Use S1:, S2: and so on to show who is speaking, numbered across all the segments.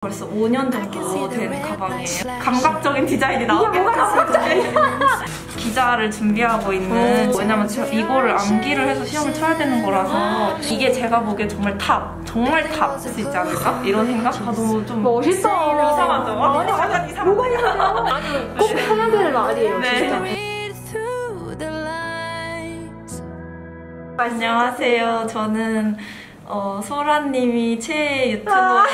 S1: 벌써 5년 정도 된 가방이에요. 감각적인 디자인이 나오겠다. 기자를 준비하고 있는, 왜냐면 제가 이거를 암기를 해서 시험을 쳐야 되는 거라서 이게 제가 보기엔 정말 탑 수 있지 않을까? 이런 생각? 너무 좀
S2: 멋있어.
S1: 이상하죠?
S2: 아니,
S1: 완전 이상하죠?
S2: 뭐가 이상해요? 아니, 꼭 해야 될 말이에요.
S1: 네.
S2: 진짜.
S1: 안녕하세요. 저는 소라님이 최애 유튜버인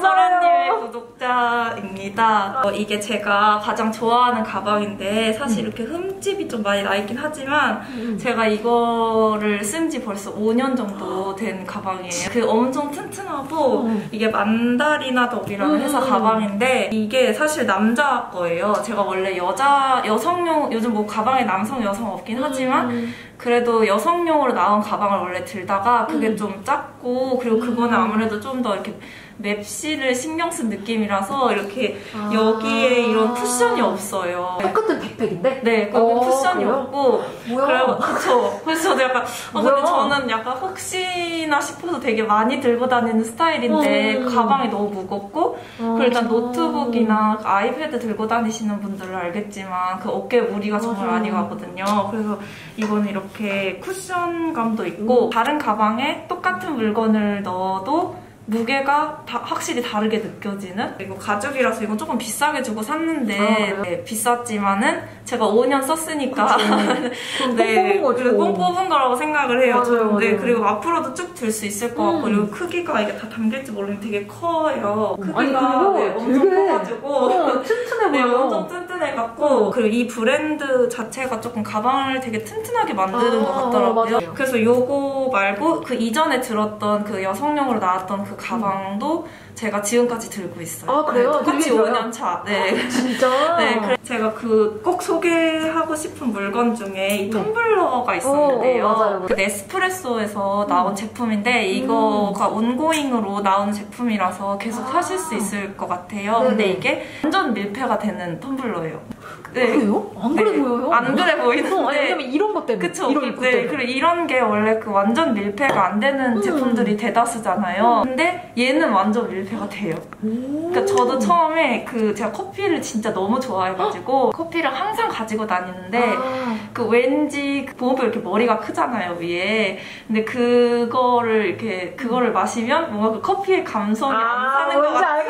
S1: 소라님의 구독자입니다. 이게 제가 가장 좋아하는 가방인데 사실 이렇게 흠집이 좀 많이 나 있긴 하지만 제가 이거를 쓴 지 벌써 5년 정도 된 가방이에요. 그 엄청 튼튼하고 이게 만다리나 덕이라는 회사 가방인데 이게 사실 남자 거예요. 제가 원래 여성용, 요즘 뭐 가방에 남성, 여성 없긴 하지만 그래도 여성용으로 나온 가방을 원래 들다가 그게 좀 작고, 그리고 그거는 아무래도 좀 더 이렇게 맵시를 신경 쓴 느낌이라서 이렇게 여기에 이런 쿠션이 없어요.
S2: 똑같은 백팩인데?
S1: 네, 거기 쿠션이
S2: 그래요?
S1: 없고.
S2: 뭐야?
S1: 그쵸. 그래서 저도 약간, 근데 저는 약간 혹시나 싶어서 되게 많이 들고 다니는 스타일인데, 가방이 너무 무겁고, 그리고 일단 노트북이나 아이패드 들고 다니시는 분들은 알겠지만, 그 어깨에 무리가 정말 많이 가거든요. 그래서 이거는 이렇게 쿠션감도 있고, 다른 가방에 똑같은 물건을 넣어도 무게가 확실히 다르게 느껴지는? 그리고 가죽이라서 이건 조금 비싸게 주고 샀는데 네, 비쌌지만은 제가 5년 썼으니까 네, 뽕 뽑은 거라고 생각을 해요.
S2: 맞아요.
S1: 네, 그리고 앞으로도 쭉 들 수 있을 것 같고, 그리고 크기가 이게 다 담길지 모르겠는데 되게 커요. 크기가
S2: 아니,
S1: 네, 엄청 커가지고
S2: 튼튼해
S1: 네,
S2: 보여요.
S1: 엄청 튼튼해갖고, 그리고 이 브랜드 자체가 조금 가방을 되게 튼튼하게 만드는 것 같더라고요.
S2: 맞아요.
S1: 그래서 요거 말고 그 이전에 들었던 그 여성용으로 나왔던 그 가방도 제가 지금까지 들고 있어요.
S2: 아, 그래요?
S1: 네, 똑같이
S2: 되게
S1: 5년 차. 네.
S2: 진짜?
S1: 네, 그래서 제가 꼭 소개하고 싶은 물건 중에 이 텀블러가 있었는데요.
S2: 맞아요.
S1: 그 네스프레소에서 나온 제품인데 이거가 온고잉으로 나오는 제품이라서 계속 하실 수 있을 것 같아요.
S2: 네네.
S1: 근데 이게 완전 밀폐가 되는 텀블러예요. 네.
S2: 그래요? 안 그래 보여요?
S1: 안 그래 보이는데.
S2: 아니, 왜냐면 이런 것 때문에.
S1: 그쵸.
S2: 이런 입구 때문에.
S1: 그리고 이런 게 원래 그 완전 밀폐가 안 되는 제품들이 대다수잖아요. 근데 얘는 완전 밀폐가 돼요. 그러니까 저도 처음에 제가 커피를 진짜 너무 좋아해가지고 커피를 항상 가지고 다니는데 그 왠지 보면 이렇게 머리가 크잖아요, 위에. 근데 그거를 마시면 뭔가 그 커피의 감성이 안 사는 것 같아요.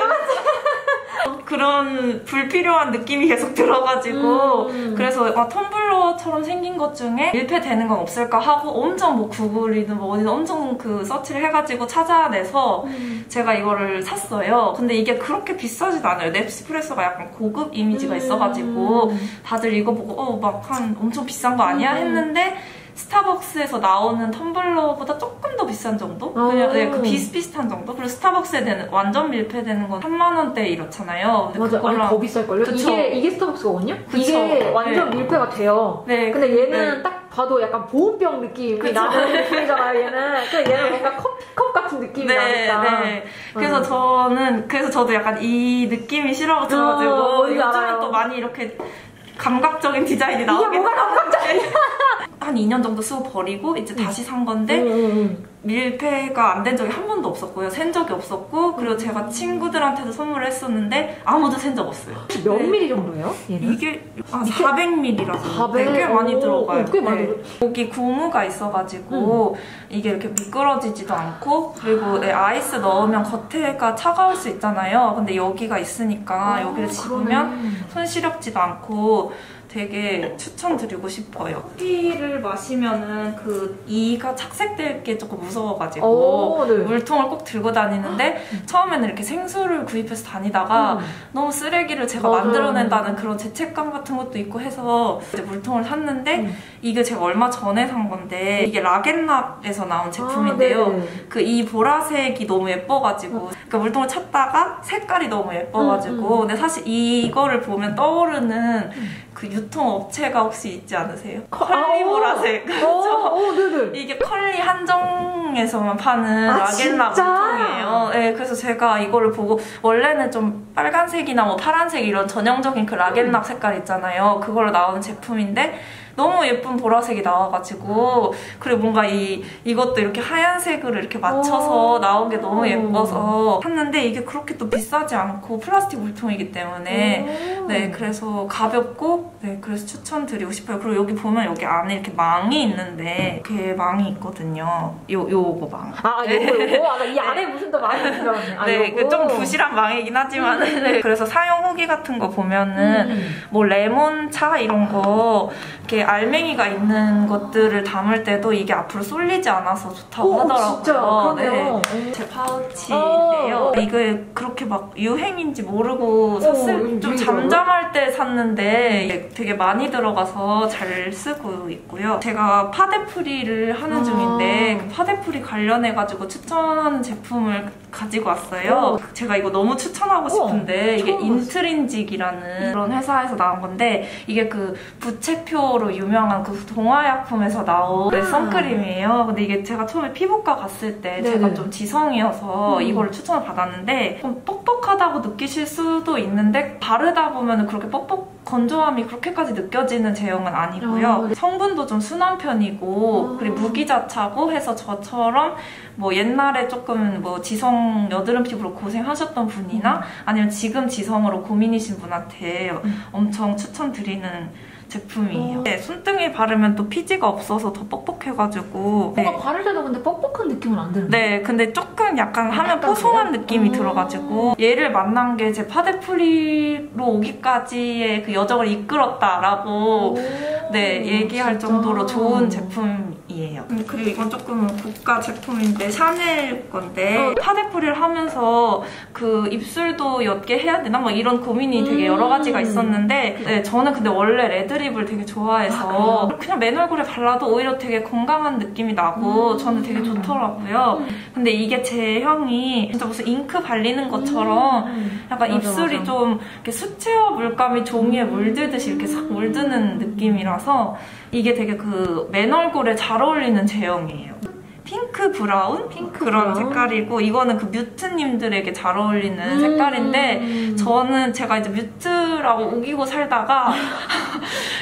S1: 그런 불필요한 느낌이 계속 들어가지고 그래서 텀블러처럼 생긴 것 중에 밀폐되는 건 없을까 하고 엄청 뭐 구글이든 뭐 어디든 엄청 그 서치를 해가지고 찾아내서 제가 이거를 샀어요. 근데 이게 그렇게 비싸지도 않아요. 넵스프레소가 약간 고급 이미지가 있어가지고 다들 이거 보고 막 엄청 비싼 거 아니야? 했는데 스타벅스에서 나오는 텀블러보다 조금 더 비싼 정도? 그냥 그 비슷비슷한 정도? 그리고 스타벅스에 완전 밀폐되는 건 3만 원대 이렇잖아요.
S2: 맞아, 아니 더 비쌀걸요? 이게 스타벅스거든요? 이게 완전 밀폐가 돼요.
S1: 네.
S2: 근데 얘는 딱 봐도 약간 보온병 느낌이 나는 느낌이잖아요, 얘는. 근데 얘는 뭔가 커피컵 같은 느낌이 나니까.
S1: 네. 그래서 저도 약간 이 느낌이 싫어가지고 요즘은 또 많이 이렇게 감각적인 디자인이 나오긴
S2: 이게 뭐가 감각적이야?
S1: 한 2년 정도 쓰고 버리고 이제 다시 산 건데 밀폐가 안 된 적이 한 번도 없었고요. 센 적이 없었고, 그리고 제가 친구들한테도 선물을 했었는데 아무도 센 적 없어요.
S2: 몇 미리 정도예요? 얘는?
S1: 이게 400ml라서 꽤 많이 들어가요.
S2: 꽤 많이
S1: 여기 고무가 있어가지고 이게 이렇게 미끄러지지도 않고, 그리고 아이스 넣으면 겉에가 차가울 수 있잖아요. 근데 여기가 있으니까 여기를 집으면 손 시렵지도 않고 되게 추천드리고 싶어요. 커피를 마시면은 이가 착색될 게 조금 무서워가지고 물통을 꼭 들고 다니는데 처음에는 이렇게 생수를 구입해서 다니다가 너무 쓰레기를 제가 만들어낸다는 그런 죄책감 같은 것도 있고 해서 이제 물통을 샀는데 이게 제가 얼마 전에 산 건데 이게 락앤락에서 나온 제품인데요. 이 보라색이 너무 예뻐가지고 그러니까 물통을 찾다가 색깔이 너무 예뻐가지고 근데 사실 이거를 보면 떠오르는 그 유통업체가 혹시 있지 않으세요? 컬리 보라색.
S2: 네네.
S1: 이게 컬리 한정에서만 파는 락앤락 물통이에요. 네, 그래서 제가 이거를 보고 원래는 좀 빨간색이나 뭐 파란색 이런 전형적인 그 락앤락 색깔 있잖아요. 그걸로 나오는 제품인데 너무 예쁜 보라색이 나와가지고 그리고 뭔가 이것도 이렇게 하얀색으로 이렇게 맞춰서 나온 게 너무 예뻐서 샀는데 이게 그렇게 또 비싸지 않고 플라스틱 물통이기 때문에 네, 그래서 가볍고 네, 그래서 추천드리고 싶어요. 그리고 여기 보면 여기 안에 이렇게 망이 있는데 이렇게 망이 있거든요. 요거 망.
S2: 요거? 이 안에 무슨 또 망이 있어요?
S1: 네, 좀 부실한 망이긴 하지만 네. 그래서 사용 후기 같은 거 보면은 뭐 레몬차 이런 거 이렇게 알맹이가 있는 것들을 담을 때도 이게 앞으로 쏠리지 않아서 좋다고 하더라고요. 네. 제 파우치인데요. 이게 그렇게 막 유행인지 모르고 샀을 좀 잠잠할 때 샀는데 되게 많이 들어가서 잘 쓰고 있고요. 제가 파데프리를 하는 중인데 그 파데프리 관련해가지고 추천하는 제품을 가지고 왔어요. 제가 이거 너무 추천하고 싶은데 이게 인트린직이라는 그런 회사에서 나온 건데 이게 그 부채표로 유명한 그 동화약품에서 나온 선크림이에요. 근데 이게 제가 처음에 피부과 갔을 때 제가 좀 지성이어서 이거를 추천을 받았는데 좀 뻑뻑하다고 느끼실 수도 있는데 바르다 보면 그렇게 건조함이 그렇게까지 느껴지는 제형은 아니고요. 성분도 좀 순한 편이고 그리고 무기자차고 해서 저처럼 뭐 옛날에 조금 뭐 지성 여드름 피부로 고생하셨던 분이나 아니면 지금 지성으로 고민이신 분한테 엄청 추천드리는 제품이에요. 네, 손등에 바르면 또 피지가 없어서 더 뻑뻑해가지고
S2: 뭔가 바를 때도 근데 뻑뻑한 느낌은 안 드는데?
S1: 네, 근데 조금 약간 하면 뽀송한 느낌이 들어가지고 얘를 만난 게 제 파데프리로 오기까지의 그 여정을 이끌었다라고 네, 얘기할 정도로 좋은 제품이에요. 그리고 이건 조금 고가 제품인데 샤넬 건데 파데프리를 하면서 그 입술도 옅게 해야 되나? 뭐 이런 고민이 되게 여러 가지가 있었는데 네, 저는 근데 원래 레드립을 되게 좋아해서 그냥 맨 얼굴에 발라도 오히려 되게 건강한 느낌이 나고 저는 되게 좋더라고요. 근데 이게 제형이 진짜 무슨 잉크 발리는 것처럼 약간 입술이 좀 이렇게 수채화 물감이 종이에 물들듯이 이렇게 싹 물드는 느낌이라서 이게 되게 그 맨 얼굴에 잘 어울리는 제형이에요. 핑크 브라운? 그런 색깔이고 이거는 그 뮤트님들에게 잘 어울리는 색깔인데 저는 제가 이제 뮤트라고 우기고 살다가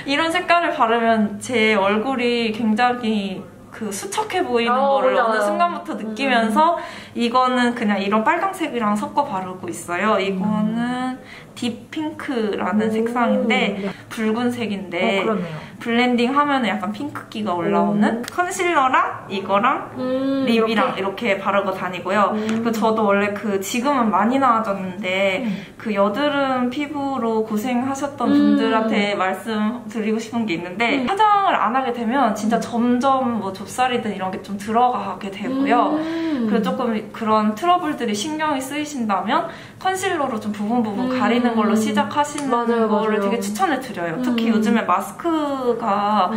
S1: 이런 색깔을 바르면 제 얼굴이 굉장히 그 수척해 보이는 거를 어느 순간부터 느끼면서 이거는 그냥 이런 빨강색이랑 섞어 바르고 있어요. 이거는 딥핑크라는 색상인데 붉은색인데 블렌딩 하면 약간 핑크기가 올라오는 컨실러랑 이거랑 립이랑 이렇게 바르고 다니고요. 그리고 저도 원래 지금은 많이 나아졌는데 그 여드름 피부로 고생하셨던 분들한테 말씀드리고 싶은 게 있는데 화장을 안 하게 되면 진짜 점점 뭐 좁쌀이든 이런 게 좀 들어가게 되고요. 그리고 조금 그런 트러블들이 신경이 쓰이신다면 컨실러로 좀 부분 가리는 걸로 시작하시는 거를 되게 추천을 드려요. 특히 요즘에 마스크가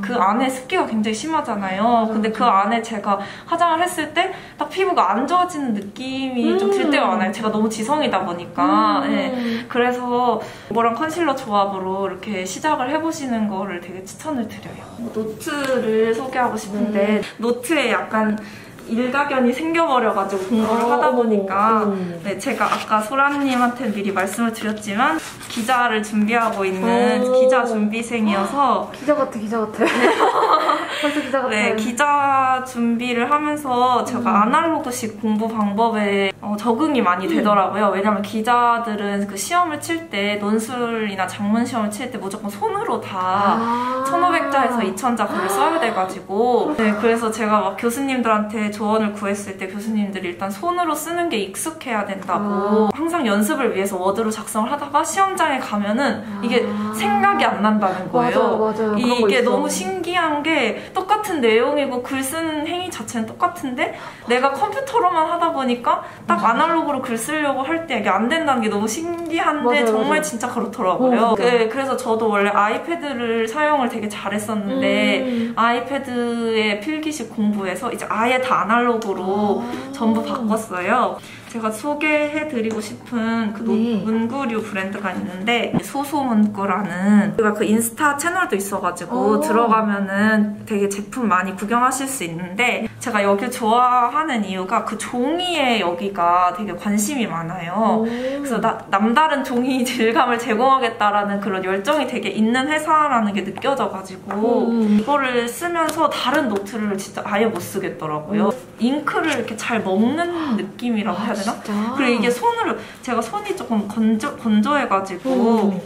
S1: 그 안에 습기가 굉장히 심하잖아요. 근데 그 안에 제가 화장을 했을 때 딱 피부가 안 좋아지는 느낌이 좀 들 때가 많아요. 제가 너무 지성이다 보니까. 네. 그래서 이거랑 컨실러 조합으로 이렇게 시작을 해보시는 거를 되게 추천을 드려요. 노트를 소개하고 싶은데 노트에 약간 일가견이 생겨버려가지고 공부를 하다 보니까 네, 제가 아까 소라님한테 미리 말씀을 드렸지만 기자를 준비하고 있는 기자 준비생이어서
S2: 기자 같아. 벌써 기자 같아.
S1: 네, 기자 준비를 하면서 제가 아날로그식 공부 방법에 적응이 많이 되더라고요. 왜냐면 기자들은 그 시험을 칠 때 논술이나 작문 시험을 칠 때 무조건 손으로 다 1500자에서 2000자 글을 써야 돼가지고 네, 그래서 제가 막 교수님들한테 조언을 구했을 때 교수님들이 일단 손으로 쓰는 게 익숙해야 된다고 항상 연습을 위해서 워드로 작성을 하다가 시험장에 가면은 이게 생각이 안 난다는 거예요.
S2: 맞아요.
S1: 이게 너무 신기한 게 똑같은 내용이고 글 쓰는 행위 자체는 똑같은데 내가 컴퓨터로만 하다 보니까 딱 아날로그로 글 쓰려고 할 때 이게 안 된다는 게 너무 신기한데 정말 진짜 그렇더라고요. 그래서 저도 원래 아이패드를 사용을 되게 잘했었는데 아이패드에 필기식 공부해서 이제 아예 다 아날로그로 전부 바꿨어요. 제가 소개해드리고 싶은 그
S2: 네.
S1: 문구류 브랜드가 있는데 소소문구라는 제가 그 인스타 채널도 있어가지고 들어가면은 되게 제품 많이 구경하실 수 있는데 제가 여기 좋아하는 이유가 그 종이에 여기가 되게 관심이 많아요. 그래서 남다른 종이 질감을 제공하겠다라는 그런 열정이 되게 있는 회사라는 게 느껴져가지고 이거를 쓰면서 다른 노트를 진짜 아예 못 쓰겠더라고요. 잉크를 이렇게 잘 먹는 느낌이라고 해야 되나?
S2: 진짜?
S1: 그리고 이게 손으로 제가 손이 조금 건조해가지고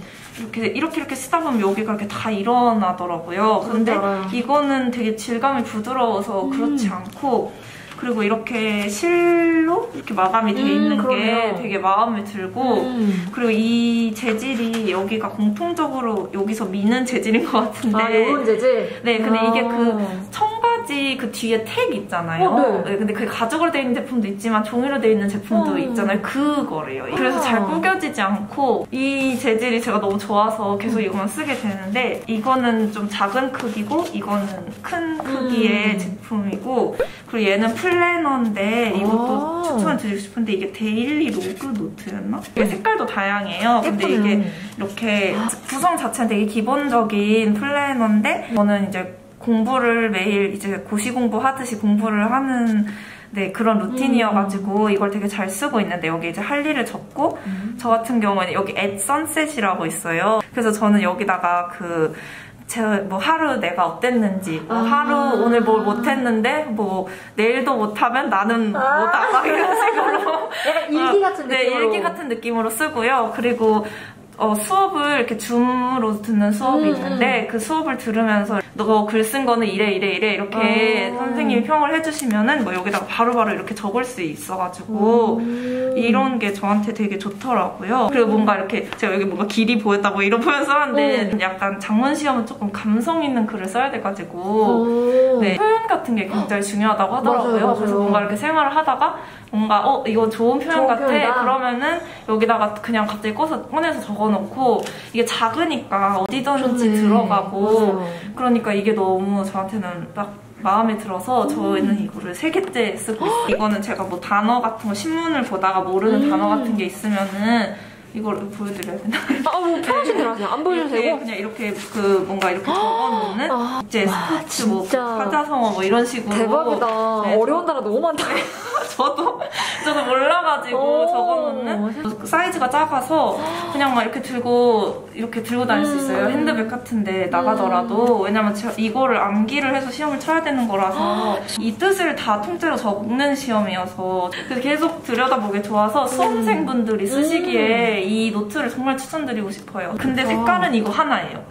S1: 이렇게 쓰다 보면 여기가 이렇게 다 일어나더라고요. 근데 이거는 되게 질감이 부드러워서 그렇지 않고 그리고 이렇게 실로 이렇게 마감이 돼 있는 게 되게 마음에 들고 그리고 이 재질이 여기가 공통적으로 여기서 미는 재질인 것 같은데
S2: 이런 재질?
S1: 네, 근데 이게 그 청바지 그 뒤에 택 있잖아요. 네, 근데 그게 가죽으로 돼 있는 제품도 있지만 종이로 돼 있는 제품도 있잖아요. 그거래요. 그래서 잘 구겨지지 않고 이 재질이 제가 너무 좋아서 계속 이것만 쓰게 되는데 이거는 좀 작은 크기고 이거는 큰 크기의 제품이고 그리고 얘는 플래너인데 이것도 추천드리고 싶은데 이게 데일리 로그 노트였나? 이게 색깔도 다양해요. 근데 이게 이렇게 구성 자체는 되게 기본적인 플래너인데 저는 이제 공부를 매일 이제 고시 공부하듯이 공부를 하는 그런 루틴이어가지고 이걸 되게 잘 쓰고 있는데 여기 이제 할 일을 적고 저 같은 경우에는 여기 at sunset이라고 있어요. 그래서 저는 여기다가 뭐 하루 내가 어땠는지, 뭐 하루 오늘 뭘 못했는데, 뭐 내일도 못하면 나는 뭐다 이런 식으로
S2: 약간 일기 같은 느낌으로
S1: 네, 일기 같은 느낌으로 쓰고요. 그리고 수업을 이렇게 줌으로 듣는 수업이 있는데 그 수업을 들으면서 너 글 쓴 거는 이래 이렇게 선생님이 평을 해주시면은 뭐 여기다가 바로바로 이렇게 적을 수 있어가지고 이런 게 저한테 되게 좋더라고요. 그리고 뭔가 이렇게 제가 여기 뭔가 길이 보였다 뭐 이런 표현 써놨는데 약간 작문 시험은 조금 감성 있는 글을 써야 돼가지고 네, 표현 같은 게 굉장히 중요하다고 하더라고요.
S2: 맞아요.
S1: 그래서 뭔가 이렇게 생활을 하다가 뭔가 이거 좋은 표현 같아 그러면은 여기다가 그냥 갑자기 꺼내서 적어놓고 이게 작으니까 어디든지 들어가고 그러니까 이게 너무 저한테는 딱 마음에 들어서 저희는 이거를 3개째 쓰고 있어요. 이거는 제가 뭐 단어 같은 거 신문을 보다가 모르는 단어 같은 게 있으면은 이걸 보여드려야 되나?
S2: 뭐 편하신 대로 하세요. 안 보여도 되고
S1: 그냥 이렇게 뭔가 이렇게 적어놓는 이제 스포츠 뭐 사자성어 뭐 이런 식으로
S2: 대박이다.
S1: 네,
S2: 어려운 단어 너무 많다.
S1: 저도 몰라가지고 적어놓는 사이즈가 작아서 그냥 막 이렇게 들고 다닐 수 있어요. 핸드백 같은데 나가더라도 왜냐면 제가 이거를 암기를 해서 시험을 쳐야 되는 거라서 이 뜻을 다 통째로 적는 시험이어서 그래서 계속 들여다보기 좋아서 수험생분들이 쓰시기에 이 노트를 정말 추천드리고 싶어요. 근데 색깔은 이거 하나예요.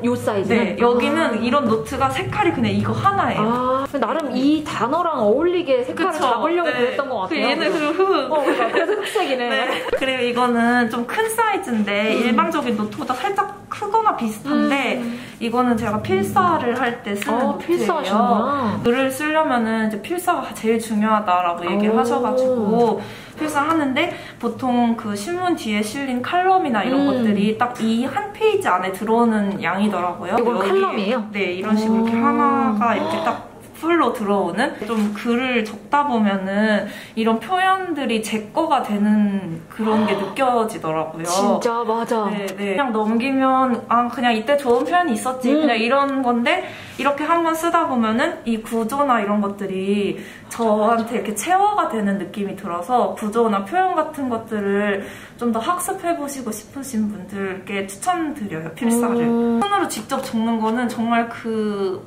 S2: 요 사이즈?
S1: 네, 여기는 이런 노트가 색깔이 그냥 이거 하나예요.
S2: 나름 이 단어랑 어울리게 색깔을 잡으려고 그랬던 것 같아요.
S1: 얘는 흑.
S2: 그래서 흑색이네.
S1: 네. 그리고 이거는 좀 큰 사이즈인데 일반적인 노트보다 살짝 크거나 비슷한데 이거는 제가 필사를 할 때 쓰는 노트예요.
S2: 필사하시는구나.
S1: 글을 쓰려면은 이제 필사가 제일 중요하다라고 얘기를 하셔가지고 필사하는데 보통 그 신문 뒤에 실린 칼럼이나 이런 것들이 딱 이 한 페이지 안에 들어오는 양이더라고요.
S2: 이건 칼럼이에요?
S1: 네, 이런 식으로 이렇게 하나가 이렇게 딱 풀로 들어오는 좀 글을 적다 보면은 이런 표현들이 제 거가 되는 그런 게 느껴지더라고요.
S2: 진짜 맞아.
S1: 네. 그냥 넘기면 그냥 이때 좋은 표현이 있었지 그냥 이런 건데 이렇게 한번 쓰다 보면은 이 구조나 이런 것들이 저한테 이렇게 체화가 되는 느낌이 들어서 구조나 표현 같은 것들을 좀 더 학습해보시고 싶으신 분들께 추천드려요, 필사를. 손으로 직접 적는 거는 정말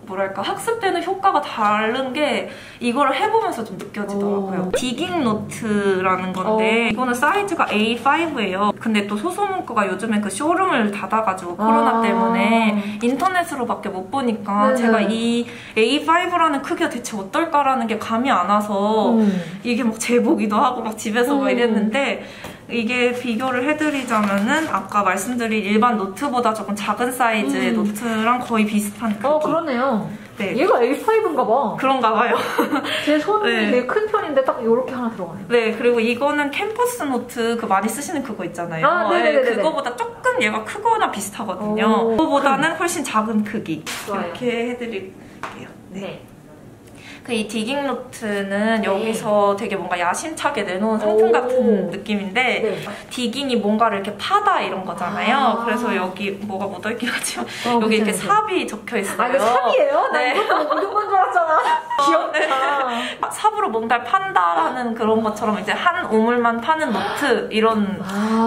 S1: 뭐랄까, 학습되는 효과가 다른 게 이걸 해보면서 좀 느껴지더라고요. 디깅 노트라는 건데 이거는 사이즈가 A5예요. 근데 또 소소문구가 요즘에 그 쇼룸을 닫아가지고 코로나 때문에 인터넷으로밖에 못 보니까 제가 이 A5라는 크기가 대체 어떨까라는 게 감이 안 와서 이게 막 재보기도 하고 막 집에서 막 이랬는데 이게 비교를 해드리자면은 아까 말씀드린 일반 노트보다 조금 작은 사이즈의 노트랑 거의 비슷한 크기.
S2: 그러네요.
S1: 네.
S2: 얘가 A5인가 봐.
S1: 그런가 봐요.
S2: 제 손이 되게 큰 편인데 딱 이렇게 하나 들어가네.
S1: 네, 그리고 이거는 캠퍼스 노트 많이 쓰시는 그거 있잖아요. 그거보다 조금 얘가 크거나 비슷하거든요. 그거보다는 훨씬 작은 크기.
S2: 좋아요.
S1: 이렇게 해드릴게요. 네. 그 이 디깅 노트는 여기서 되게 뭔가 야심차게 내놓은 상품 같은 느낌인데
S2: 네.
S1: 디깅이 뭔가를 이렇게 파다 이런 거잖아요. 그래서 여기 뭐가 묻어있긴 하지만 여기 이렇게 삽이 적혀 있어요.
S2: 아, 이거 삽이에요? 나
S1: 네.
S2: 이것도 묻은 건 줄 알았잖아. 귀엽다.
S1: 네. 삽으로 뭔가를 판다라는 그런 것처럼 이제 한 우물만 파는 노트 이런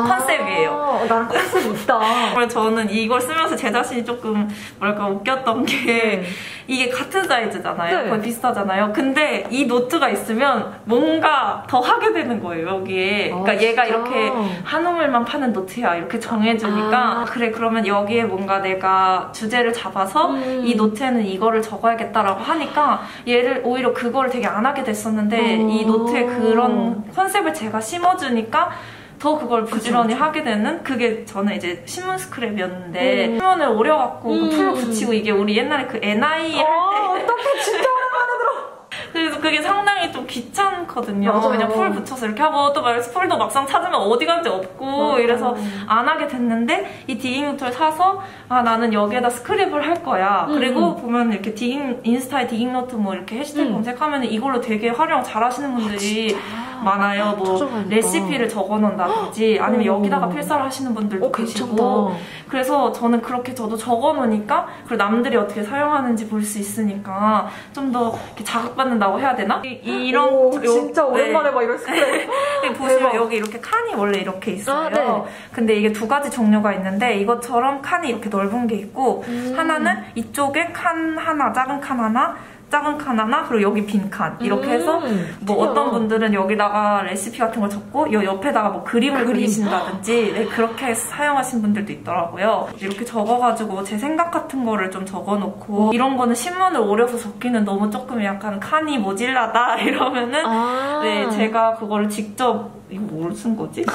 S1: 컨셉이에요.
S2: 나랑 컨셉이 있다.
S1: 그래서 저는 이걸 쓰면서 제 자신이 조금 뭐랄까 웃겼던 게 이게 같은 사이즈잖아요.
S2: 네.
S1: 거의 비슷하잖아요. 근데 이 노트가 있으면 뭔가 더 하게 되는 거예요, 여기에. 그러니까 얘가 이렇게 한 우물만 파는 노트야 이렇게 정해주니까 그래 그러면 여기에 뭔가 내가 주제를 잡아서 이 노트에는 이거를 적어야겠다라고 하니까 얘를 오히려 그거를 되게 안 하게 됐었는데 이 노트에 그런 컨셉을 제가 심어주니까 더 그걸 부지런히 하게 되는 그게 저는 이제 신문 스크랩이었는데 신문을 오려갖고 그 풀로 붙이고 이게 우리 옛날에 그 NI 할 때
S2: 어떡해 진짜 오랜만에 들어.
S1: 그래서 그게 상당히 좀 귀찮거든요.
S2: 맞아요.
S1: 그냥 풀 붙여서 이렇게 하고 또 풀도 막상 찾으면 어디 간지 없고 이래서 안 하게 됐는데 이 디깅 노트를 사서 아 나는 여기에다 스크랩을 할 거야. 그리고 보면 이렇게 인스타에 디깅 노트 뭐 이렇게 해시태그 검색하면 이걸로 되게 활용 잘 하시는 분들이 많아요. 뭐 레시피를 적어놓는다든지 아니면 여기다가 필사를 하시는 분들도 계시고 그래서 저는 그렇게 저도 적어놓으니까 그리고 남들이 어떻게 사용하는지 볼 수 있으니까 좀 더 자극받는다고 해야 되나? 이런
S2: 진짜 오랜만에 봐 이런 스크랩.
S1: 보시면 여기 이렇게 칸이 원래 이렇게 있어요. 근데 이게 두 가지 종류가 있는데 이것처럼 칸이 이렇게 넓은 게 있고 하나는 이쪽에 칸 하나, 작은 칸 하나 작은 칸 하나 그리고 여기 빈 칸 이렇게 해서 뭐 어떤 분들은 여기다가 레시피 같은 걸 적고 이 옆에다가 뭐 그림을 그리신다든지 네, 그렇게 사용하신 분들도 있더라고요. 이렇게 적어가지고 제 생각 같은 거를 좀 적어놓고 이런 거는 신문을 오려서 적기는 너무 조금 약간 칸이 모질라다 이러면은 네 제가 그거를 직접 이거 뭘 쓴 거지?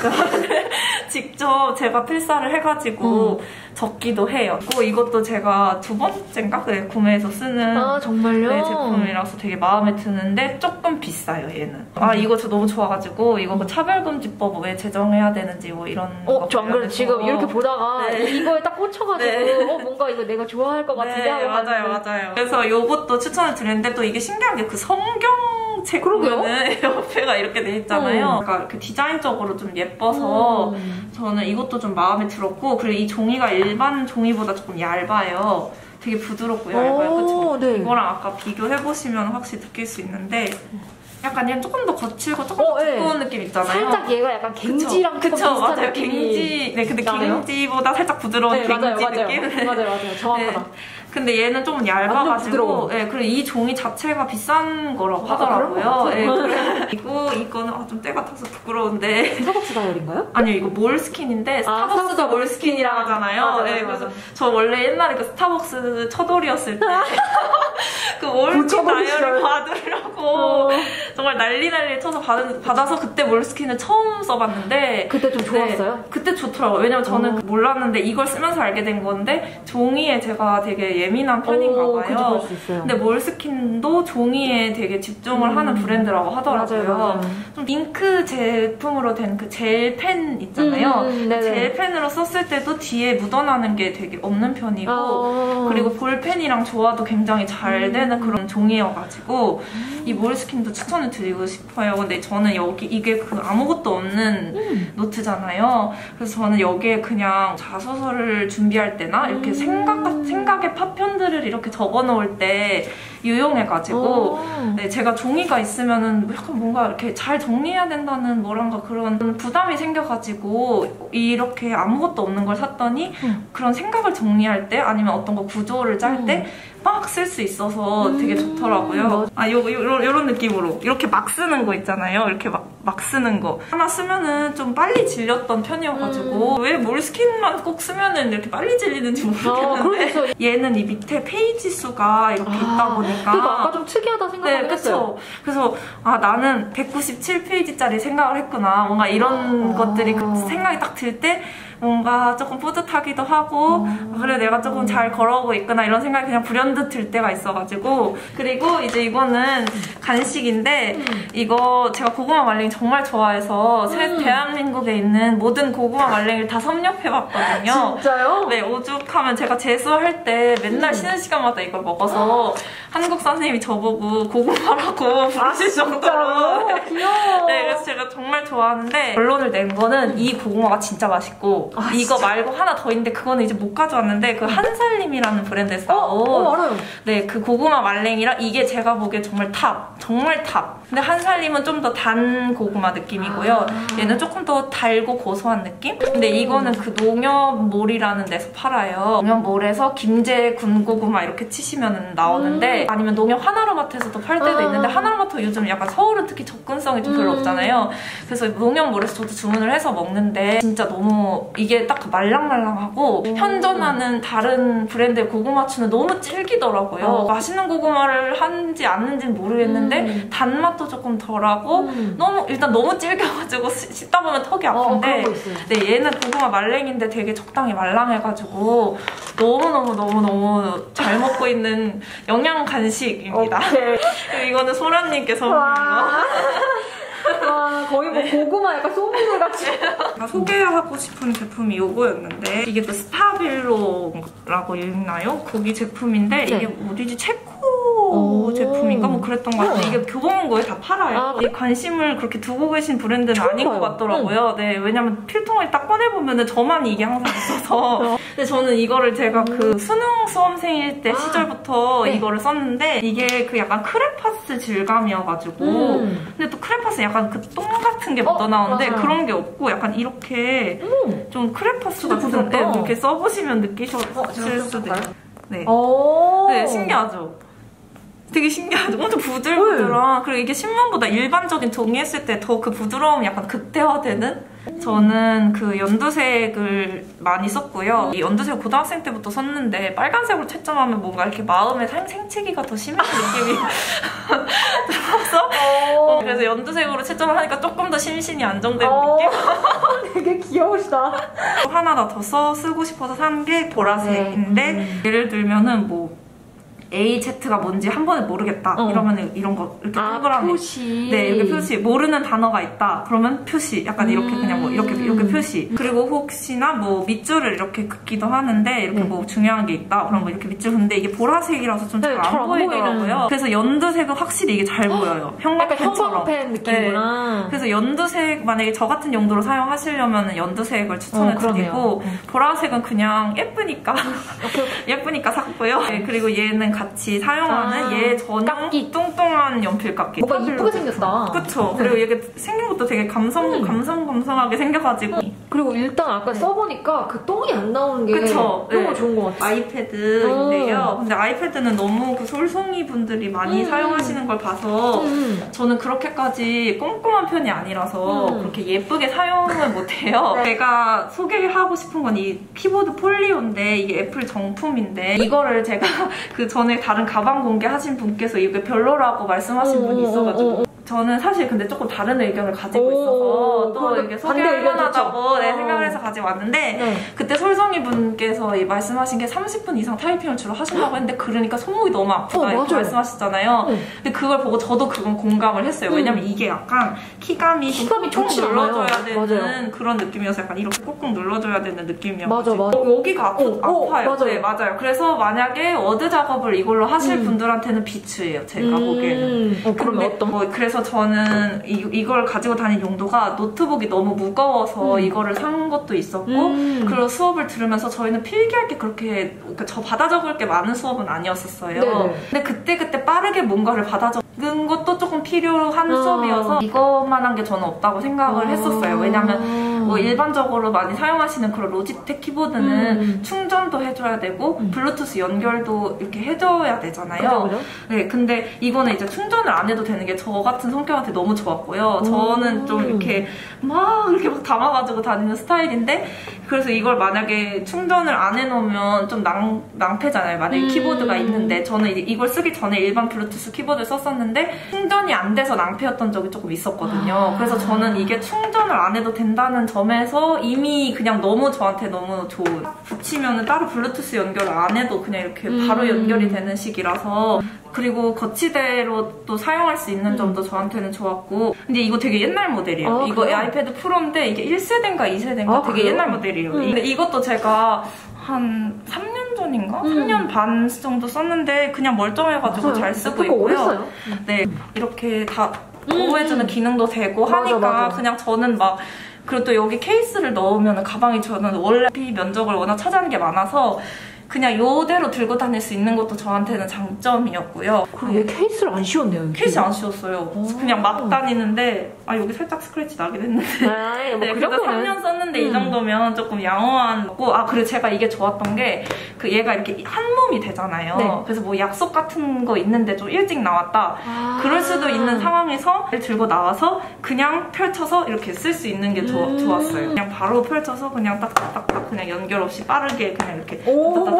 S1: 직접 제가 필사를 해가지고 적기도 해요. 그리고 이것도 제가 두 번째인가? 네, 구매해서 쓰는
S2: 정말요?
S1: 네, 제품이라서 되게 마음에 드는데 조금 비싸요, 얘는. 아, 이거 저 너무 좋아가지고 이거 뭐 차별금지법 왜 제정해야 되는지 뭐 이런 거.
S2: 저 안 그래도 지금 이렇게 보다가 이거에 딱 꽂혀가지고 뭔가 이거 내가 좋아할 것 같은데 하고
S1: 맞아요. 그래서 이것도 추천을 드렸는데 또 이게 신기한 게 그 성경 책 보면은 옆에가 이렇게 돼 있잖아요. 그러니까 이렇게 디자인적으로 좀 예뻐서 저는 이것도 좀 마음에 들었고 그리고 이 종이가 일반 종이보다 조금 얇아요. 되게 부드럽고 얇아요. 그쵸?
S2: 네.
S1: 이거랑 아까 비교해보시면 확실히 느낄 수 있는데 약간 얘는 조금 더 거칠고 조금 더 두꺼운 느낌 있잖아요.
S2: 살짝 얘가 약간 갱지랑
S1: 그쵸,
S2: 비슷한
S1: 맞아요.
S2: 느낌이
S1: 갱지. 네, 근데
S2: 나네요?
S1: 갱지보다 살짝 부드러운 갱지 느낌.
S2: 맞아요. 정확하다.
S1: 네. 근데 얘는 좀 얇아가지고, 네, 그리고 이 종이 자체가 비싼 거라고 하더라고요. 네, 그리고 이거는 좀 때가 타서 부끄러운데.
S2: 스타벅스 다이얼인가요?
S1: 아니요, 이거 몰스킨인데 스타벅스도 몰스킨이라고 하잖아요.
S2: 맞아.
S1: 그래서 저 원래 옛날에 그 스타벅스 첫돌이었을 때 그 몰스킨 다이얼을 받으려고 정말 난리 쳐서 받아서 그때 몰스킨을 처음 써봤는데
S2: 그때 좀 좋았어요?
S1: 네, 그때 좋더라고요. 왜냐면 저는 몰랐는데 이걸 쓰면서 알게 된 건데 종이에 제가 되게 예민한 편인가 봐요.
S2: 그럴 수 있어요.
S1: 근데 몰스킨도 종이에 되게 집중을 하는 브랜드라고 하더라고요.
S2: 맞아요.
S1: 좀 잉크 제품으로 된 그 젤펜 있잖아요. 젤펜으로 썼을 때도 뒤에 묻어나는 게 되게 없는 편이고 그리고 볼펜이랑 조화도 굉장히 잘 되는 그런 종이여가지고 이 몰스킨도 추천을 드리고 싶어요. 근데 저는 이게 그 아무것도 없는 노트잖아요. 그래서 저는 여기에 그냥 자소서를 준비할 때나 이렇게 생각의 파편들을 이렇게 적어놓을 때 유용해가지고 네, 제가 종이가 있으면은 약간 뭔가 이렇게 잘 정리해야 된다는 뭐란가 그런 부담이 생겨가지고 이렇게 아무것도 없는 걸 샀더니 그런 생각을 정리할 때 아니면 어떤 거 구조를 짤 때 막 쓸 수 있어서 되게 좋더라고요. 요런 느낌으로 이렇게 막 쓰는 거 있잖아요. 이렇게 막 쓰는 거 하나 쓰면은 좀 빨리 질렸던 편이어가지고 왜 몰스킨만 꼭 쓰면은 이렇게 빨리 질리는지 모르겠는데 얘는 이 밑에 페이지 수가 이렇게 있다 보니까
S2: 그거 아까 좀 특이하다 생각하긴 했어요.
S1: 그래서 나는 197페이지짜리 생각을 했구나. 뭔가 이런 것들이 생각이 딱 들 때 뭔가 조금 뿌듯하기도 하고 그래 내가 조금 잘 걸어오고 있구나 이런 생각이 그냥 불현듯 들 때가 있어가지고 그리고 이제 이거는 간식인데 이거 제가 고구마 말랭이 정말 좋아해서 대한민국에 있는 모든 고구마 말랭이를 다 섭렵해봤거든요.
S2: 진짜요?
S1: 네, 오죽하면 제가 재수할 때 맨날 쉬는 시간마다 이걸 먹어서 한국 선생님이 저보고 고구마라고 부르실 정도로.
S2: 귀여워.
S1: 네, 그래서 제가 정말 좋아하는데 결론을 낸 거는 이 고구마가 진짜 맛있고 이거 말고 하나 더 있는데 그거는 이제 못 가져왔는데 그 한살림이라는 브랜드에서 나온
S2: 알아요.
S1: 네, 그 고구마 말랭이랑 이게 제가 보기에 정말 탑. 근데 한살림은 좀 더 단 고구마 느낌이고요. 얘는 조금 더 달고 고소한 느낌? 근데 이거는 그 농협몰이라는 데서 팔아요. 농협몰에서 김제 군고구마 이렇게 치시면 나오는데 아니면 농협 하나로마트에서도 팔 때도 있는데 하나로마트 요즘 약간 서울은 특히 접근성이 좀 별로 없잖아요. 그래서 농협몰에서 저도 주문을 해서 먹는데 진짜 너무 이게 딱 말랑말랑하고 현존하는 다른 브랜드의 고구마추는 너무 질기더라고요. 맛있는 고구마를 하는지 않는지는 모르겠는데 단맛도 조금 덜하고 일단 너무 질겨가지고 씹다 보면 턱이 아픈데 네, 얘는 고구마 말랭인데 되게 적당히 말랑해가지고 너무너무 잘 먹고 있는 영양 간식입니다. 그리고 이거는 소라님께서
S2: 와, 거의 뭐 고구마 약간 소문을 같이.
S1: 소개하고 싶은 제품이 이거였는데 이게 또 스타빌로라고 읽나요? 거기 제품인데 이게 어디지? 체코 제품인가? 뭐 그랬던 것 같아요. 이게 교보문고에 다 팔아요. 관심을 그렇게 두고 계신 브랜드는 아닌 것 같더라고요. 네, 왜냐면 필통을 딱 꺼내보면 저만 이게 항상 있어서. 근데 저는 이거를 제가 그 수능 수험생일 때 시절부터 이거를 썼는데 이게 그 약간 크레파스 질감이어가지고 근데 또 크레파스 약간 그 똥 같은 게 묻어나오는데 그런 게 없고 약간 이렇게 좀 크레파스 같은 데 이렇게 써보시면 느끼셨을 수도 있어요. 네. 네, 신기하죠? 되게 신기하죠? 엄청 부들부들한. 그리고 이게 신문보다 일반적인 종이 했을 때 더 그 부드러움이 약간 극대화되는? 저는 그 연두색을 많이 썼고요. 이 연두색 고등학생 때부터 썼는데 빨간색으로 채점하면 뭔가 이렇게 마음의 생채기가 더 심해진 느낌이 들어서 그래서 연두색으로 채점을 하니까 조금 더 심신이 안정되는 느낌?
S2: 되게 귀여우시다.
S1: 하나 더 쓰고 싶어서 산 게 보라색인데 예를 들면은 뭐 AZ가 뭔지 한 번에 모르겠다 이러면 이런 거 이렇게 동그라미
S2: 표시.
S1: 네, 이렇게 표시. 모르는 단어가 있다 그러면 표시. 약간 이렇게 그냥 뭐 이렇게 표시. 그리고 혹시나 뭐 밑줄을 이렇게 긋기도 하는데 이렇게 뭐 중요한 게 있다 그럼 뭐 이렇게 밑줄 긋는데 이게 보라색이라서 좀 잘 안 보이더라고요. 그래서 연두색은 확실히 이게 잘 보여요. 형광펜처럼.
S2: 형광펜 느낌이구나.
S1: 네. 그래서 연두색 만약에 저 같은 용도로 사용하시려면 연두색을 추천을 드리고 보라색은 그냥 예쁘니까 예쁘니까 샀고요. 네, 그리고 얘는 같이 사용하는 얘 전용 뚱뚱한 연필 깎기.
S2: 뭔가 이쁘게 생겼다.
S1: 그쵸. 그리고 이게 생긴 것도 되게 감성감성하게 생겨가지고.
S2: 그리고 일단 아까 써보니까 그 똥이 안 나오는 게
S1: 그쵸.
S2: 너무 좋은 것 같아요.
S1: 아이패드인데요. 근데 아이패드는 너무 그 솔송이 분들이 많이 사용하시는 걸 봐서 저는 그렇게까지 꼼꼼한 편이 아니라서 그렇게 예쁘게 사용을 못해요. 제가 소개하고 싶은 건 이 키보드 폴리오인데 이게 애플 정품인데 이거를 제가 그 전에 다른 가방 공개하신 분께서 이게 별로라고 말씀하신 분이 있어가지고 저는 사실 근데 조금 다른 의견을 가지고 있어서 또 이게 소개할 만하다고 생각을 해서 가지고 왔는데 그때 솔성이 분께서 말씀하신 게 30분 이상 타이핑을 주로 하신다고 했는데 그러니까 손목이 너무 아프다 이렇게 말씀하셨잖아요. 근데 그걸 보고 저도 그건 공감을 했어요. 왜냐면 이게 약간 키감이 꾹꾹 눌러줘야 되는 그런 느낌이어서 약간 이렇게 꾹꾹 눌러줘야 되는 느낌이어서 여기가 아파요. 네, 맞아요. 그래서 만약에 워드 작업을 이걸로 하실 분들한테는 비추예요. 제가 보기에는.
S2: 그러면 어떤?
S1: 그래서 저는 이걸 가지고 다니는 용도가 노트북이 너무 무거워서 이거를 산 것도 있었고 그리고 수업을 들으면서 저희는 필기할 게 그렇게 저 받아 적을 게 많은 수업은 아니었었어요. 네네. 근데 그때 빠르게 뭔가를 받아 적은 것도 조금 필요한 수업이어서 이것만한 게 저는 없다고 생각을 했었어요. 왜냐면 뭐 일반적으로 많이 사용하시는 그런 로지텍 키보드는 충전도 해줘야 되고 블루투스 연결도 이렇게 해줘야 되잖아요.
S2: 그죠?
S1: 네, 근데 이거는 이제 충전을 안 해도 되는 게 저 같은 성격한테 너무 좋았고요. 저는 좀 이렇게 막 담아가지고 다니는 스타일인데 그래서 이걸 만약에 충전을 안 해놓으면 좀 낭패잖아요. 만약에 키보드가 있는데 저는 이걸 쓰기 전에 일반 블루투스 키보드를 썼었는데 했는데 충전이 안 돼서 낭패였던 적이 조금 있었거든요. 그래서 저는 이게 충전을 안 해도 된다는 점에서 이미 그냥 너무 저한테 너무 좋은, 붙이면 따로 블루투스 연결을 안 해도 그냥 이렇게 바로 연결이 되는 식이라서, 그리고 거치대로 또 사용할 수 있는 점도 저한테는 좋았고. 근데 이거 되게 옛날 모델이에요. 이거
S2: 그래요?
S1: 아이패드 프로인데 이게 1세대인가 2세대인가 되게 옛날 모델이에요. 근데 이것도 제가 한 3년 전인가? 3년 반 정도 썼는데 그냥 멀쩡해가지고
S2: 맞아요.
S1: 잘 쓰고
S2: 그거 오래
S1: 있고요.
S2: 써요.
S1: 네, 이렇게 다 보호해주는 기능도 되고 하니까
S2: 맞아.
S1: 그냥 저는 막, 그리고 또 여기 케이스를 넣으면 가방이, 저는 원래 면적을 워낙 차지하는 게 많아서 그냥 요대로 들고 다닐 수 있는 것도 저한테는 장점이었고요.
S2: 그럼 왜 케이스를 안 씌웠네요?
S1: 케이스 안 씌웠어요. 그냥 막 다니는데, 여기 살짝 스크래치 나긴 했는데.
S2: 네,
S1: 그래도 3년 썼는데 이 정도면 조금 양호한 거고. 그리고 제가 이게 좋았던 게, 얘가 이렇게 한 몸이 되잖아요.
S2: 네.
S1: 그래서 뭐 약속 같은 거 있는데 좀 일찍 나왔다. 그럴 수도 있는 상황에서 들고 나와서 그냥 펼쳐서 이렇게 쓸 수 있는 게 좋았어요. 그냥 바로 펼쳐서 그냥 딱딱딱딱 그냥 연결 없이 빠르게 그냥 이렇게.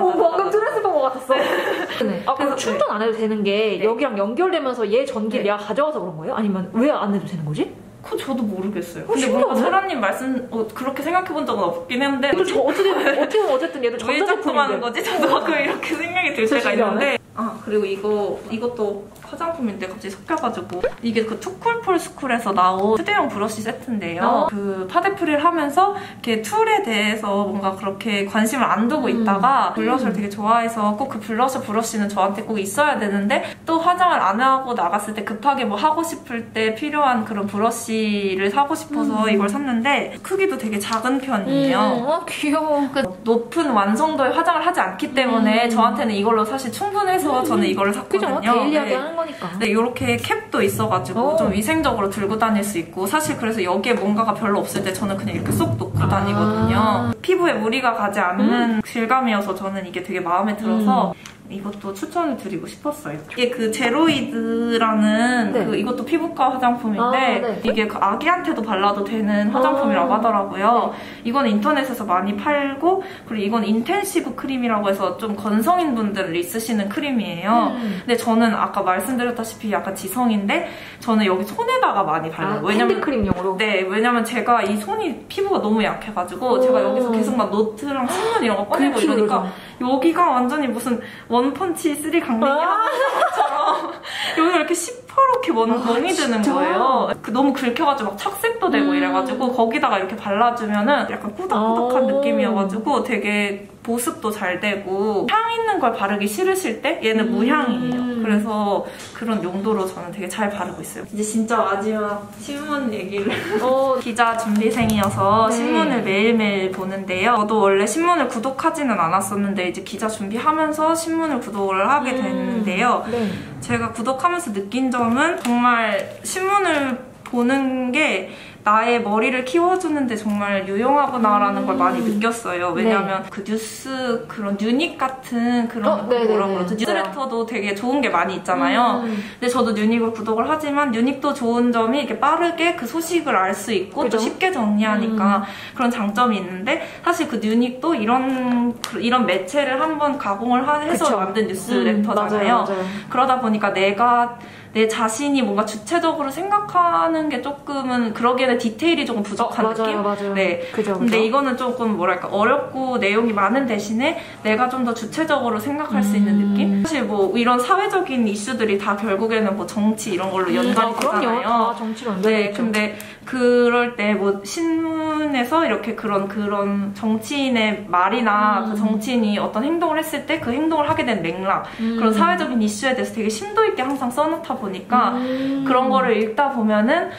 S2: 방금 드레스 본 것 같았어. 네. 그래서 충전 안 해도 되는 게 여기랑 연결되면서 얘 전기를 내가 가져와서 그런 거예요? 아니면 왜 안 해도 되는 거지?
S1: 그거 저도 모르겠어요. 근데 뭔가 소라님 말씀 그렇게 생각해본 적은 없긴 했는데
S2: 어쨌든 얘도
S1: 왜
S2: 전자제품인데
S1: 작동하는 거지? 저도 가끔 이렇게 생각이 들 때가 있는데. 그리고 이것도 화장품인데 갑자기 섞여가지고, 이게 그 투쿨폴스쿨에서 나온 휴대용 브러쉬 세트인데요. 그 파데프리를 하면서 이렇게 툴에 대해서 뭔가 그렇게 관심을 안 두고 있다가 블러셔를 되게 좋아해서 꼭 그 블러셔 브러쉬는 저한테 꼭 있어야 되는데, 또 화장을 안 하고 나갔을 때 급하게 뭐 하고 싶을 때 필요한 그런 브러쉬를 사고 싶어서 이걸 샀는데, 크기도 되게 작은 편이에요.
S2: 귀여워.
S1: 높은 완성도의 화장을 하지 않기 때문에 저한테는 이걸로 사실 충분해서 저는 이거를 샀거든요.
S2: 그죠? 데일리하게 하는 거니까.
S1: 네, 이렇게 캡도 있어가지고 좀 위생적으로 들고 다닐 수 있고, 사실 그래서 여기에 뭔가가 별로 없을 때 저는 그냥 이렇게 쏙 놓고 다니거든요. 피부에 무리가 가지 않는 질감이어서 저는 이게 되게 마음에 들어서 이것도 추천을 드리고 싶었어요. 이게 그 제로이드라는 이것도 피부과 화장품인데 이게 그 아기한테도 발라도 되는 화장품이라고 하더라고요. 이건 인터넷에서 많이 팔고, 그리고 이건 인텐시브 크림이라고 해서 좀 건성인 분들이 쓰시는 크림이에요. 근데 저는 아까 말씀드렸다시피 약간 지성인데 저는 여기 손에다가 많이 발라요.
S2: 왜냐면 핸드크림용으로?
S1: 네, 왜냐면 제가 이 손이 피부가 너무 약해가지고 제가 여기서 계속 막 노트랑 신문 이런 거 꺼내고 이러니까 여기가 완전히 무슨 원펀치 3 강냉이 하는 것처럼 여기가 이렇게 시퍼렇게 멍이 드는 거예요. 너무 긁혀가지고 막 착색도 되고 이래가지고 거기다가 이렇게 발라주면은 약간 꾸덕꾸덕한 느낌이어가지고 되게 보습도 잘 되고, 향 있는 걸 바르기 싫으실 때 얘는 무향이에요. 그래서 그런 용도로 저는 되게 잘 바르고 있어요. 이제 진짜 마지막 신문 얘기를. 기자 준비생이어서 신문을 매일매일 보는데요. 저도 원래 신문을 구독하지는 않았었는데 이제 기자 준비하면서 신문을 구독을 하게 됐는데요. 제가 구독하면서 느낀 점은 정말 신문을 보는 게 나의 머리를 키워주는데 정말 유용하구나라는 걸 많이 느꼈어요. 왜냐면 그 뉴스, 그런 뉴닉 같은 그런 뭐라고 그러죠? 뉴스레터도 되게 좋은 게 많이 있잖아요. 근데 저도 뉴닉을 구독을 하지만 뉴닉도 좋은 점이 이렇게 빠르게 그 소식을 알 수 있고 또 쉽게 정리하니까 그런 장점이 있는데, 사실 그 뉴닉도 이런 매체를 한번 가공을 해서 만든 뉴스레터잖아요.
S2: 맞아요.
S1: 그러다 보니까 내 자신이 뭔가 주체적으로 생각하는 게 조금은, 그러기에는 디테일이 조금 부족한 느낌?
S2: 맞아요.
S1: 네. 근데 이거는 조금 뭐랄까 어렵고 내용이 많은 대신에 내가 좀 더 주체적으로 생각할 수 있는 느낌? 사실 뭐 이런 사회적인 이슈들이 다 결국에는 뭐 정치 이런 걸로 연관이 되잖아요.
S2: 그럼요. 다 정치로 연관이
S1: 네. 근데 그럴 때 뭐 신문에서 이렇게 그런 정치인의 말이나 그 정치인이 어떤 행동을 했을 때 그 행동을 하게 된 맥락, 그런 사회적인 이슈에 대해서 되게 심도 있게 항상 써놓다 보니까 그런 거를 읽다 보면은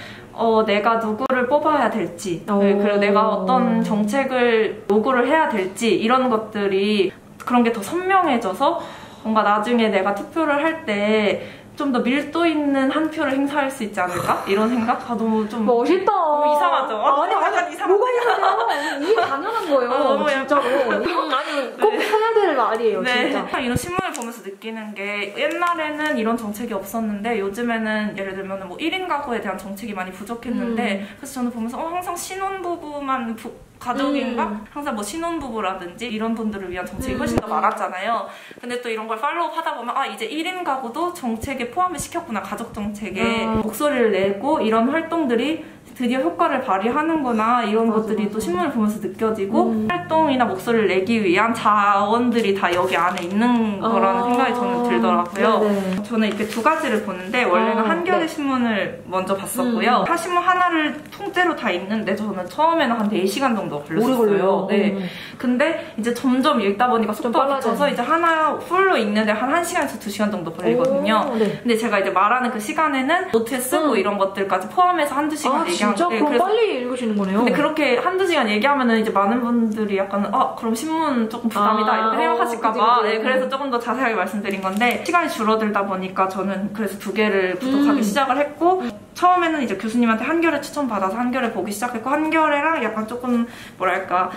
S1: 내가 누구를 뽑아야 될지, 그리고 내가 어떤 정책을 요구를 해야 될지, 이런 것들이, 그런 게 더 선명해져서 뭔가 나중에 내가 투표를 할 때 좀 더 밀도 있는 한 표를 행사할 수 있지 않을까? 이런 생각? 너무 좀
S2: 멋있다.
S1: 너무 이상하죠?
S2: 아니,
S1: 약간 이상한데.
S2: 뭐가 이상해요? 이게 당연한 거예요. 진짜로. 아니, 꼭 해야 될 말이에요,
S1: 네.
S2: 진짜.
S1: 이런 신문을 보면서 느끼는 게 옛날에는 이런 정책이 없었는데 요즘에는 예를 들면 뭐 1인 가구에 대한 정책이 많이 부족했는데 그래서 저는 보면서 항상 신혼부부만 가족인가? 항상 뭐 신혼부부라든지 이런 분들을 위한 정책이 훨씬 더 많았잖아요. 근데 또 이런 걸 팔로우 하다 보면 이제 1인 가구도 정책에 포함을 시켰구나. 가족 정책에 목소리를 내고 이런 활동들이 드디어 효과를 발휘하는구나 이런 것들이 또 신문을 보면서 느껴지고 활동이나 목소리를 내기 위한 자원들이 다 여기 안에 있는 거라는 생각이 저는 들더라고요.
S2: 네네.
S1: 저는 이렇게 두 가지를 보는데 원래는 한겨레
S2: 네. 신문을
S1: 먼저 봤었고요. 신문 하나를 통째로 다 읽는데 저는 처음에는 한 4시간 정도 걸렸어요. 네. 근데 이제 점점 읽다 보니까 속도가 붙어서 이제 하나 풀로 읽는데 한 1시간에서 2시간 정도 걸리거든요.
S2: 네.
S1: 근데 제가 이제 말하는 그 시간에는 노트에 쓰고 이런 것들까지 포함해서 1-2시간 얘기하는
S2: 진짜?
S1: 네,
S2: 그럼
S1: 그래서
S2: 빨리 읽으시는 거네요.
S1: 근데 그렇게 1-2시간 얘기하면은 이제 많은 분들이 약간 그럼 신문 조금 부담이다 이렇게 생각하실까봐
S2: 그치.
S1: 네, 그래서 조금 더 자세하게 말씀드린 건데 시간이 줄어들다 보니까 저는 그래서 2개를 구독하기 시작을 했고 처음에는 이제 교수님한테 한겨레 추천받아서 한겨레 보기 시작했고 한겨레랑 약간 조금 뭐랄까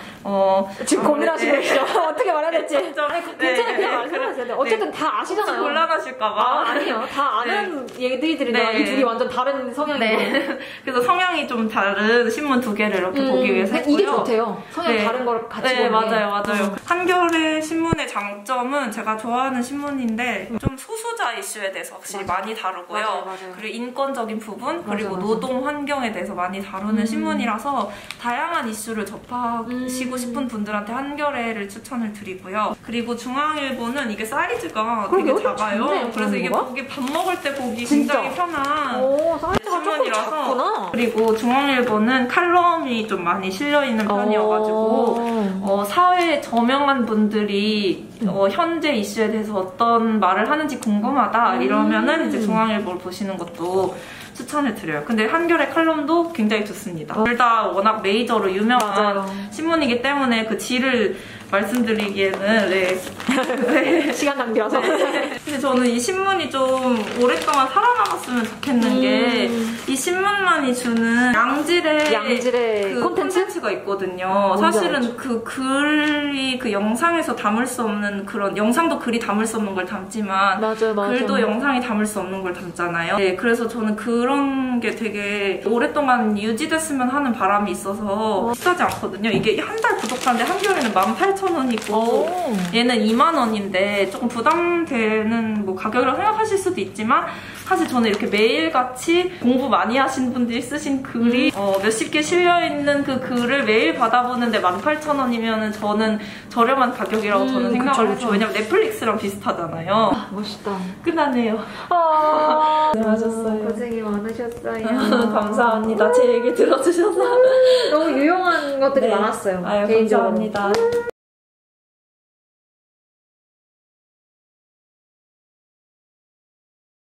S2: 지금 고민하시고 계시죠? 어떻게 말해야 될지. 괜찮아요. 그냥 말씀하세요. 어쨌든 다 아시잖아요.
S1: 곤란하실까봐.
S2: 아니요. 다 아는 얘기들인데 이 둘이 완전 다른 성향이고.
S1: 그래서 성향이 좀 다른 신문 2개를 이렇게 보기 위해서 했고요.
S2: 이게 좋대요. 성향이 다른 걸 같이 보는 게.
S1: 맞아요. 한겨레 신문의 장점은 제가 좋아하는 신문인데 좀 소수자 이슈에 대해서 확실히 많이 다루고요.
S2: 맞아요.
S1: 그리고 인권적인 부분 그리고 노동 환경에 대해서 많이 다루는 신문이라서 다양한 이슈를 접하시고 싶은 분들한테 한겨레를 추천을 드리고요. 그리고 중앙일보는 이게 사이즈가 되게 작아요. 그래서 이게 밥 먹을 때 보기 굉장히 편한
S2: 사이즈가
S1: 신문이라서
S2: 작구나.
S1: 그리고 중앙일보는 칼럼이 좀 많이 실려있는 편이어가지고 사회에 저명한 분들이 현재 이슈에 대해서 어떤 말을 하는지 궁금하다 이러면은 이제 중앙일보를 보시는 것도 추천을 드려요. 근데 한겨레 칼럼도 굉장히 좋습니다. 둘 다 워낙 메이저로 유명한 신문이기 때문에 그 질을 말씀드리기에는
S2: 시간 낭비라서.
S1: 근데 저는 이 신문이 좀 오랫동안 살아남았으면 좋겠는 게 이 신문만이 주는 양질의 그 콘텐츠가 있거든요. 사실은 그 글이 그 영상에서 담을 수 없는 그런 영상도 글이 담을 수 없는 걸 담지만 글도 영상이 담을 수 없는 걸 담잖아요. 네, 그래서 저는 그런 게 되게 오랫동안 유지됐으면 하는 바람이 있어서 비싸지 않거든요. 이게 한 달 구독하는데 한겨레는 18,000원이고 얘는 20,000원인데 조금 부담되는 뭐 가격이라고 생각하실 수도 있지만 사실 저는 이렇게 매일같이 공부 많이 하신 분들이 쓰신 글이 몇십 개 실려있는 그 글을 매일 받아보는데 18,000원이면 저는 저렴한 가격이라고 저는 생각을 해서 왜냐면 넷플릭스랑 비슷하잖아요.
S2: 멋있다.
S1: 끝나네요. 고생하셨어요.
S2: 고생이 많으셨어요.
S1: 감사합니다. 제 얘기 들어주셔서.
S2: 너무 유용한 것들이 많았어요.
S1: 아유, 감사합니다.